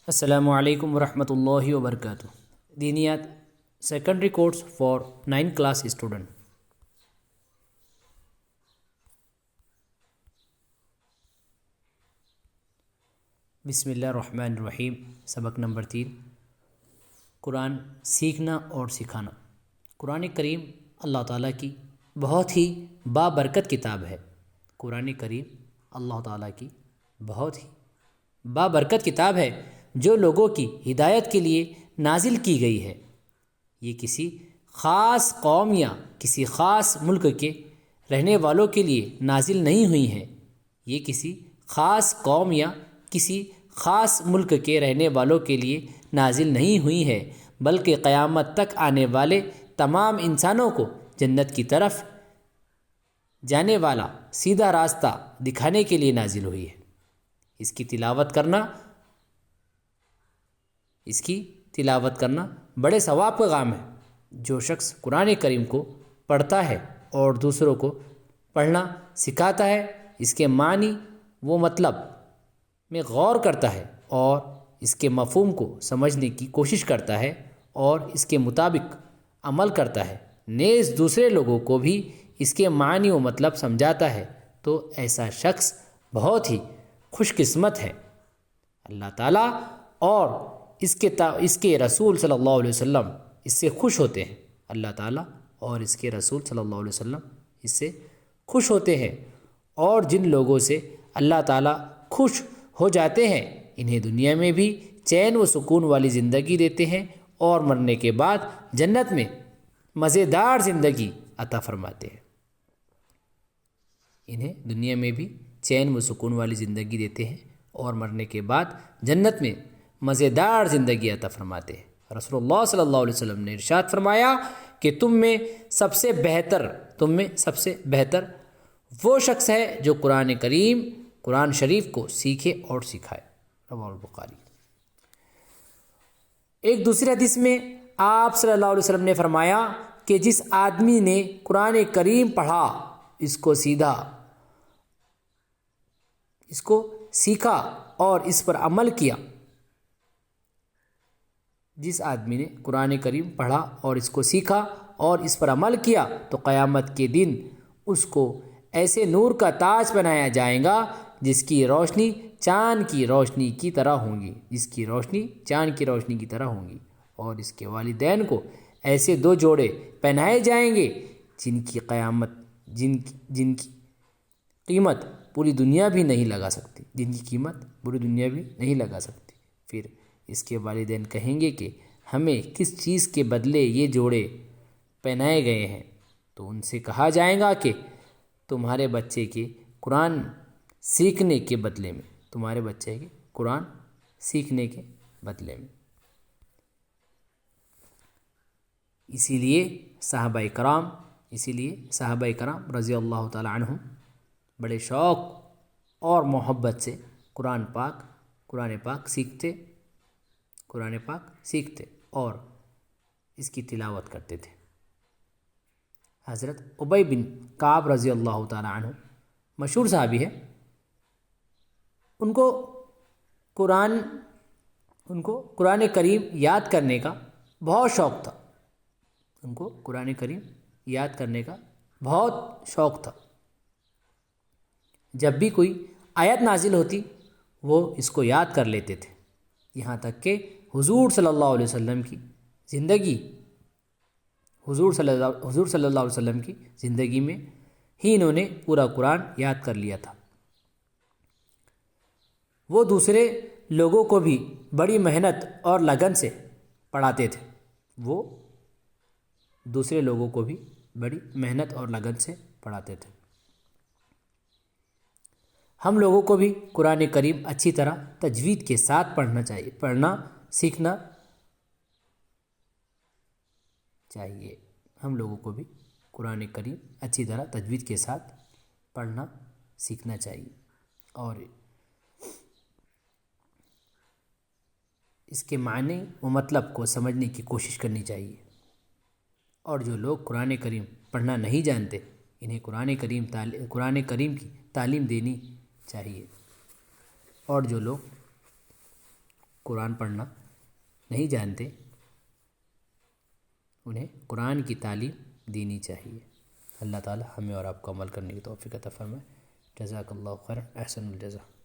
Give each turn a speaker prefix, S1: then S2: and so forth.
S1: السلام علیکم ورحمۃ اللہ وبرکاتہ. دینیات secondary course for 9 class student. بسم اللہ الرحمن الرحیم. سبق نمبر 3. قرآن سیکھنا اور سکھانا. قرآن کریم اللہ تعالیٰ کی بہت ہی بابرکت کتاب ہے. قرآن کریم اللہ تعالیٰ کی بہت ہی بابرکت کتاب ہے جو لوگوں کی ہدایت کے لیے نازل کی گئی ہے. یہ کسی خاص قوم یا کسی خاص ملک کے رہنے والوں کے لیے نازل نہیں ہوئی ہے. یہ کسی خاص قوم یا کسی خاص ملک کے رہنے والوں کے لیے نازل نہیں ہوئی ہے بلکہ قیامت تک آنے والے تمام انسانوں کو جنت کی طرف جانے والا سیدھا راستہ دکھانے کے لیے نازل ہوئی ہے. اس کی تلاوت کرنا بڑے ثواب کا کام ہے. جو شخص قرآن کریم کو پڑھتا ہے اور دوسروں کو پڑھنا سکھاتا ہے، اس کے معنی و مطلب میں غور کرتا ہے اور اس کے مفہوم کو سمجھنے کی کوشش کرتا ہے اور اس کے مطابق عمل کرتا ہے، نیز دوسرے لوگوں کو بھی اس کے معنی و مطلب سمجھاتا ہے، تو ایسا شخص بہت ہی خوش قسمت ہے. اللہ تعالیٰ اور اس کے رسول صلی اللہ علیہ وسلم اس سے خوش ہوتے ہیں. اللہ تعالیٰ اور اس کے رسول صلی اللہ علیہ وسلم اس سے خوش ہوتے ہیں، اور جن لوگوں سے اللہ تعالیٰ خوش ہو جاتے ہیں انہیں دنیا میں بھی چین و سکون والی زندگی دیتے ہیں اور مرنے کے بعد جنت میں مزیدار زندگی عطا فرماتے ہیں. انہیں دنیا میں بھی چین و سکون والی زندگی دیتے ہیں اور مرنے کے بعد جنت میں مزیدار زندگی عطا فرماتے ہیں. رسول اللہ صلی اللہ علیہ وسلم نے ارشاد فرمایا کہ تم میں سب سے بہتر وہ شخص ہے جو قرآن شریف کو سیکھے اور سکھائے. رواه البخاری. ایک دوسرے حدیث میں آپ صلی اللہ علیہ وسلم نے فرمایا کہ جس آدمی نے قرآن کریم پڑھا، اس کو سیکھا اور اس پر عمل کیا، جس آدمی نے قرآن کریم پڑھا اور اس کو سیکھا اور اس پر عمل کیا تو قیامت کے دن اس کو ایسے نور کا تاج پہنایا جائے گا جس کی روشنی چاند کی روشنی کی طرح ہوں گی، اور اس کے والدین کو ایسے 2 جوڑے پہنائے جائیں گے جن کی قیمت پوری دنیا بھی نہیں لگا سکتی. پھر اس کے والدین کہیں گے کہ ہمیں کس چیز کے بدلے یہ جوڑے پہنائے گئے ہیں؟ تو ان سے کہا جائے گا کہ تمہارے بچے کے قرآن سیکھنے کے بدلے میں. اسی لیے صحابہ کرام رضی اللہ تعالی عنہم بڑے شوق اور محبت سے قرآن پاک سیکھتے اور اس کی تلاوت کرتے تھے. حضرت ابی بن کعب رضی اللہ تعالی عنہ مشہور صحابی ہے. ان کو قرآن کریم یاد کرنے کا بہت شوق تھا. جب بھی کوئی آیت نازل ہوتی وہ اس کو یاد کر لیتے تھے، یہاں تک کہ حضور صلی اللہ علیہ وسلم کی زندگی میں ہی انہوں نے پورا قرآن یاد کر لیا تھا. وہ دوسرے لوگوں کو بھی بڑی محنت اور لگن سے پڑھاتے تھے. ہم لوگوں کو بھی قرآن کریم اچھی طرح تجوید کے ساتھ پڑھنا سیکھنا چاہیے. ہم لوگوں کو بھی قرآن کریم اچھی طرح تجوید کے ساتھ پڑھنا سیکھنا چاہیے اور اس کے معنی و مطلب کو سمجھنے کی کوشش کرنی چاہیے. اور جو لوگ قرآن کریم پڑھنا نہیں جانتے انہیں قرآن کریم کی تعلیم دینی چاہیے. اور جو لوگ قرآن پڑھنا نہیں جانتے انہیں قرآن کی تعلیم دینی چاہیے۔ اللہ تعالی ہمیں اور آپ کو عمل کرنے کی توفیق عطا فرمائے۔ جزاک اللہ خیر، احسن الجزا۔